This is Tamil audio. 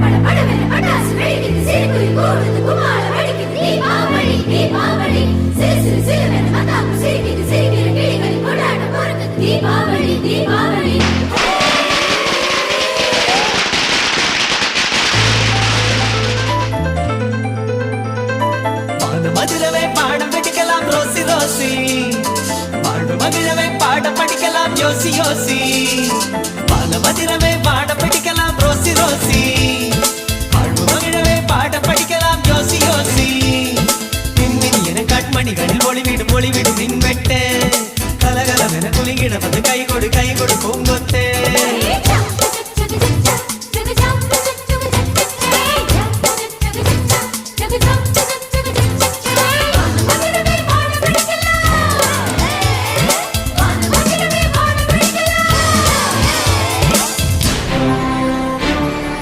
பட படவென பட்டாசு வெடிக்குது சிறுகுயில் கூடுது குமார வெடிக்குது தீபாவளி தீபாவளி சிறு சிறு சிறுவென மத்தாப்பு சிரிக்குது சிரிக்கிற கிளிகளின் கொண்டாட்டம் பிறக்குது தீபாவளி தீபாவளி மதுரவை பாடம் படிக்கலாம் ரோசி ரோசி வாழ்வு மகிழவை பாடம் படிக்கலாம் யோசி யோசி